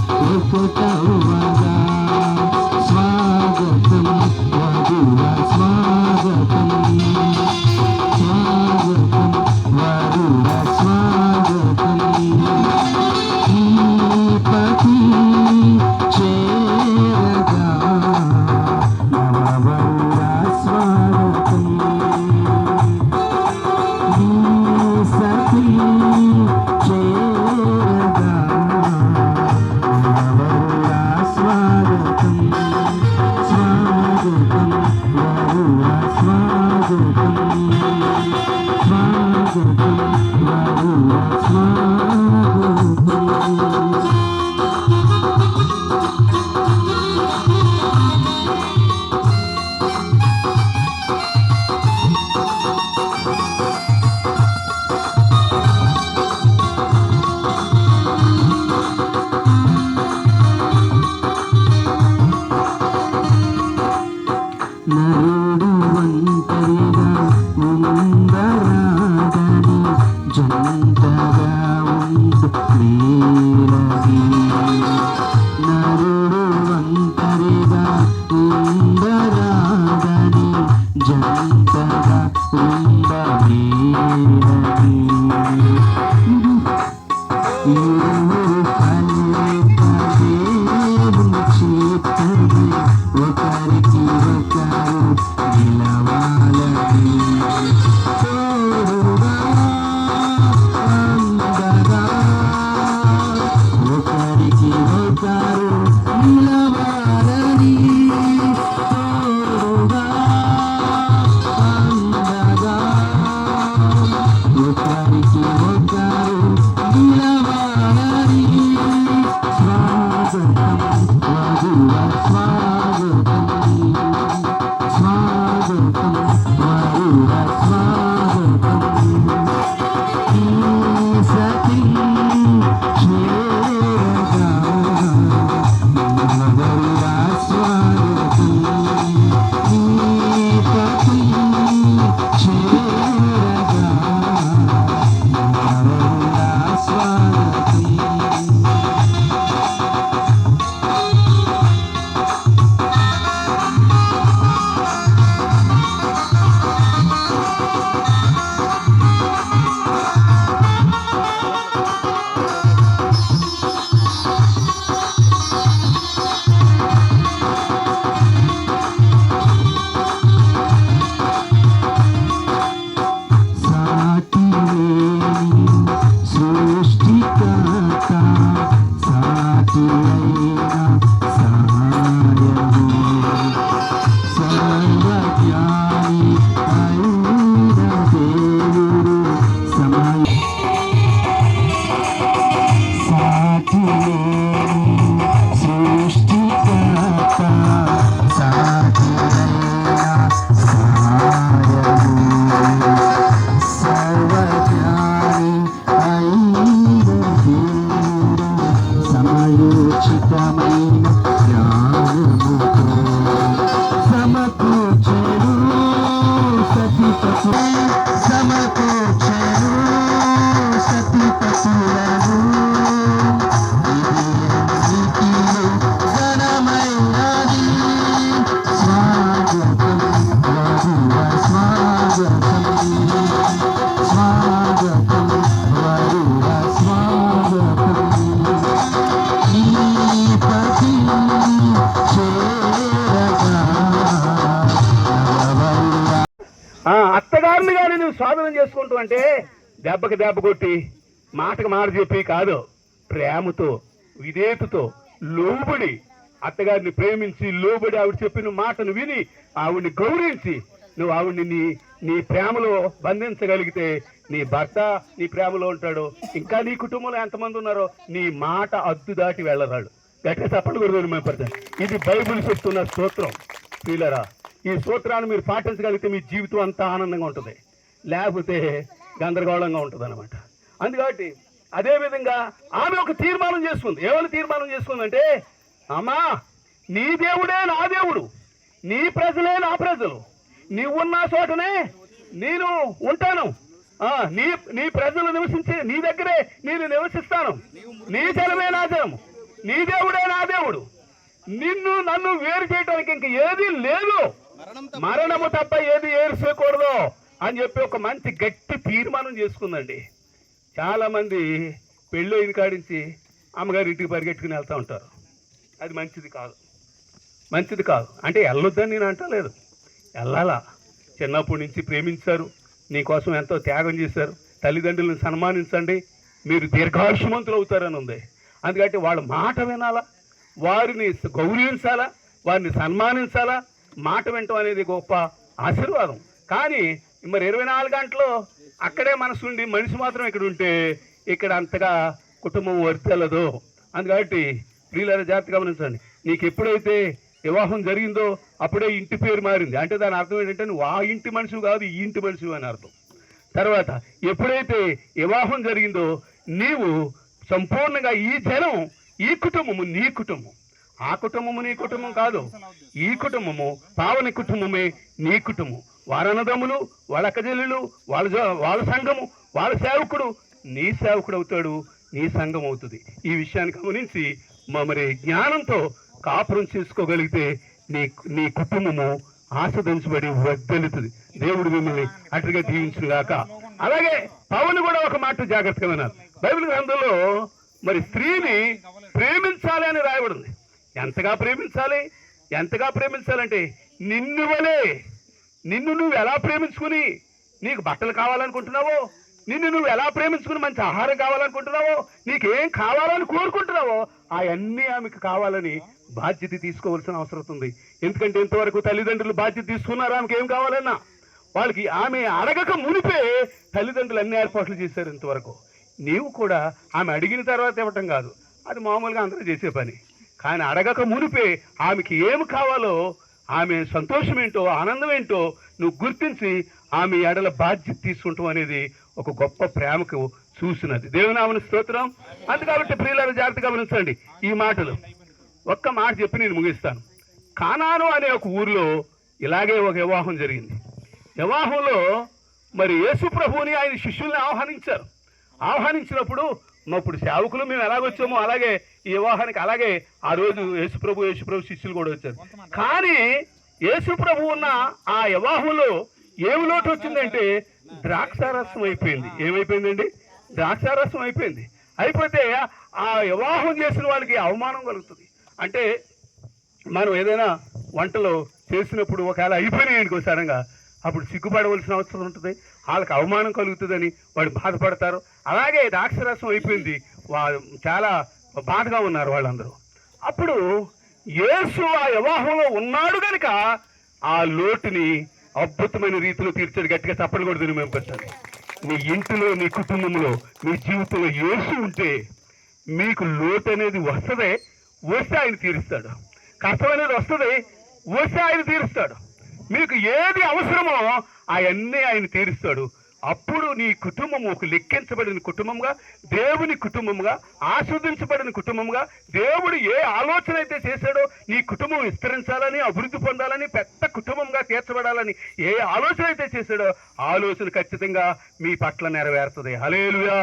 ఒకటవగా స్వాగతం వధువ స్వాగతం స్వాగతం వధువ స్వాగతం ఈ పతి చేరగా నవవరుడ స్వాగతం ఈ సఖీ చేరగా నవవరుడ స్వాగతం స్వాగతం వరుడ స్వాగతం స్వాగతం వరుడ స్వాగతం నరుడు ఒంటరిగా ఉండరాదని జంటగా ఉండు వీరది నరుడు ఒంటరిగా ఉండరాదని జంటగా ఉండ వీరది ఇరువురు కలిపదే చేతులు ఒకరికి ఒకరు నిలవాలని తోడుగా అందగా ఒకరికి ఒకరు నిలవాలని తోడుగా అందగా ఒకరికి ఒకరు నిలవాలని స్వాగతం వధువ స్వాగతం స్వాగతం వరుడ స్వాగతం ఈ సఖీ చేరగా నవవరుడ స్వాగతం ఈ పతి చేరగా నవవరుడ స్వాగతం సాటి లేని సృష్టికర్త సాటి అయిన సహాయము సర్వజ్ఞాని అయిన దేవుడు సమయ సాటి లేని సృష్టికర్త సాటి అయిన సహాయము సర్వజ్ఞాని అయిన దేవుడు సమయోచితమైన జ్ఞానముతో సమకూర్చెను సతిపతు సమకూర్చెను సతిపతులను ఇది ఎన్నిటిలో ఘనమైనది స్వాగతం వధువ స్వాగతం స్వాగతం వరుడ స్వాగతం ఈ పతి చేరగా నవవరుడ అత్తగారిని కానీ నువ్వు స్వాధీనం చేసుకుంటూ అంటే దెబ్బకి దెబ్బ కొట్టి మాటకు మాట చెప్పి కాదు, ప్రేమతో విధేయతతో లోబడి అత్తగారిని ప్రేమించి లోబడి ఆవిడ చెప్పిన మాటను విని ఆవిడ్ని గౌరవించి నువ్వు ఆవిడ్ని నీ ప్రేమలో బంధించగలిగితే నీ భర్త నీ ప్రేమలో ఉంటాడు. ఇంకా నీ కుటుంబంలో ఎంతమంది ఉన్నారో నీ మాట అద్దు దాటి వెళ్ళరాడు. గట్టిగా తప్పని కూడా మేపడతాను. ఇది బైబిల్ చెప్తున్న స్తోత్రం. ప్రియులారా, ఈ సూత్రాన్ని మీరు పాటించగలిగితే మీ జీవితం అంతా ఆనందంగా ఉంటుంది, లేకపోతే గందరగోళంగా ఉంటుంది అనమాట. అందుకని అదేవిధంగా ఆమె ఒక తీర్మానం చేసుకుంది. ఏమని తీర్మానం చేసుకుందంటే, అమ్మా నీ దేవుడే నా దేవుడు, నీ ప్రజలే నా ప్రజలు, నీవున్న చోటనే నేను ఉంటాను, నీ ప్రజలు నివసించి నీ దగ్గరే నేను నివసిస్తాను, నీ జనమే నా జనం, నీ దేవుడే నా దేవుడు, నిన్ను నన్ను వేరు చేయడానికి ఇంక ఏది లేదు, మరణము తప్ప ఏది ఏర్చేయకూడదు అని చెప్పి ఒక మంచి గట్టి తీర్మానం చేసుకుందండి. చాలా మంది పెళ్ళి అయిన కాడించి అమ్మగారి ఇంటికి పరిగెట్టుకుని వెళ్తూ ఉంటారు. అది మంచిది కాదు, మంచిది కాదు. అంటే వెళ్ళొద్దని నేను అంటలేదు, వెళ్ళాలా. చిన్నప్పటి నుంచి ప్రేమించారు, నీకోసం ఎంతో త్యాగం చేశారు, తల్లిదండ్రులను సన్మానించండి, మీరు దీర్ఘాయుష్మంతులు అవుతారని ఉంది. అందుకంటే వాళ్ళ మాట వినాలా, వారిని గౌరవించాలా, వారిని సన్మానించాలా. మాట వినటం అనేది గొప్ప ఆశీర్వాదం. కానీ మరి 24 గంటలు అక్కడే మనసు ఉండి మనిషి మాత్రం ఇక్కడ ఉంటే ఇక్కడ అంతగా కుటుంబం వర్తెలదు. అందుకట్టి ప్రియులారా జాగ్రత్తగా గమనించండి. నీకు ఎప్పుడైతే వివాహం జరిగిందో అప్పుడే ఇంటి పేరు మారింది. అంటే దాని అర్థం ఏంటంటే నువ్వు ఆ ఇంటి మనిషి కాదు, ఈ ఇంటి మనిషి అని అర్థం. తర్వాత ఎప్పుడైతే వివాహం జరిగిందో నీవు సంపూర్ణంగా ఈ జనం, ఈ కుటుంబము నీ కుటుంబం, ఆ కుటుంబము నీ కుటుంబం కాదు, ఈ కుటుంబము పావని కుటుంబమే నీ కుటుంబం. వారన్నదమ్ములు, వాళ్ళ అక్కజల్లులు, వాళ్ళ సంఘము, వాళ్ళ సేవకుడు నీ సేవకుడు అవుతాడు, నీ సంఘం అవుతుంది. ఈ విషయాన్ని గమనించి మరి జ్ఞానంతో కాపురం చేసుకోగలిగితే నీ కుటుంబము ఆస్వాదించబడి వర్ధలుతుంది. దేవుడు మిమ్మల్ని అటుగా దీవించును గాక. అలాగే పౌలు కూడా ఒక మాట జాగ్రత్తగా విన్నారు. బైబిల్ గ్రంథంలో మరి స్త్రీని ప్రేమించాలి అని రాయబడింది. ఎంతగా ప్రేమించాలి, ఎంతగా ప్రేమించాలంటే నిన్ను వలే, నిన్ను నువ్వు ఎలా ప్రేమించుకుని నీకు బట్టలు కావాలనుకుంటున్నావో, నిన్ను నువ్వు ఎలా ప్రేమించుకుని మంచి ఆహారం కావాలనుకుంటున్నావో, నీకేం కావాలని కోరుకుంటున్నావో అవన్నీ ఆమెకు కావాలని బాధ్యత తీసుకోవాల్సిన అవసరం ఉంది. ఎందుకంటే ఇంతవరకు తల్లిదండ్రులు బాధ్యత తీసుకున్నారు. ఆమెకి ఏం కావాలన్నా వాళ్ళకి ఆమె అడగక మునిపే తల్లిదండ్రులు అన్ని ఏర్పాట్లు చేశారు. ఇంతవరకు నీవు కూడా ఆమె అడిగిన తర్వాత ఇవ్వటం కాదు, అది మామూలుగా అందరూ చేసే పని. కానీ అడగక మునిపే ఆమెకి ఏమి కావాలో, ఆమె సంతోషం ఏంటో, ఆనందం ఏంటో నువ్వు గుర్తించి ఆమె ఎడల బాధ్యత తీసుకుంటాం అనేది ఒక గొప్ప ప్రేమకు చూసినది. దేవునామని స్తోత్రం. అందుకాబట్టి ప్రియులారా జాగ్రత్తగా గమనించండి ఈ మాటలు. ఒక్క మాట చెప్పి నేను ముగిస్తాను. కానాను అనే ఒక ఊరిలో ఇలాగే ఒక వివాహం జరిగింది. వివాహంలో మరి యేసు ప్రభువుని ఆయన శిష్యుల్ని ఆహ్వానించారు. ఆహ్వానించినప్పుడు ఇప్పుడు సేవకులు మేము ఎలాగొచ్చామో అలాగే ఈ వివాహానికి అలాగే ఆ రోజు యేసు ప్రభు శిష్యులు కూడా వచ్చారు. కానీ యేసు ప్రభు ఉన్న ఆ వివాహంలో ఏమి లోటు వచ్చిందంటే ద్రాక్షారసం అయిపోయింది. ఏమైపోయిందండి? ద్రాక్షారసం అయిపోయింది. అయిపోతే ఆ వివాహం చేసిన వాళ్ళకి అవమానం కలుగుతుంది. అంటే మనం ఏదైనా వంటలో చేసినప్పుడు ఒకవేళ అయిపోయినాయి సడన్గా అప్పుడు సిగ్గుపడవలసిన అవసరం ఉంటుంది, వాళ్ళకి అవమానం కలుగుతుందని వాడు బాధపడతారు. అలాగే ద్రాక్షరసం అయిపోయింది, చాలా బాధగా ఉన్నారు వాళ్ళందరూ. అప్పుడు యేసు ఆ వివాహంలో ఉన్నాడు కనుక ఆ లోటుని అద్భుతమైన రీతిలో తీర్చాడు. గట్టిగా చప్పలు కూడా తిని మేము పెట్టాలి. మీ ఇంటిలో, మీ కుటుంబంలో, మీ జీవితంలో యేసు ఉంటే మీకు లోటు అనేది వస్తే ఆయన తీరుస్తాడు. కష్టం అనేది వస్తుంది, వస్తే ఆయన తీరుస్తాడు. మీకు ఏది అవసరమో అవన్నీ ఆయన తీరుస్తాడు. అప్పుడు నీ కుటుంబం ఒక లెక్కించబడిన కుటుంబంగా, దేవుని కుటుంబంగా, ఆస్వాదించబడిన కుటుంబంగా, దేవుడు ఏ ఆలోచన అయితే చేశాడో నీ కుటుంబం విస్తరించాలని, అభివృద్ధి పొందాలని, పెద్ద కుటుంబంగా తీర్చబడాలని ఏ ఆలోచన అయితే చేశాడో ఆలోచన ఖచ్చితంగా మీ పట్ల నెరవేరుతుంది. హల్లెలూయా.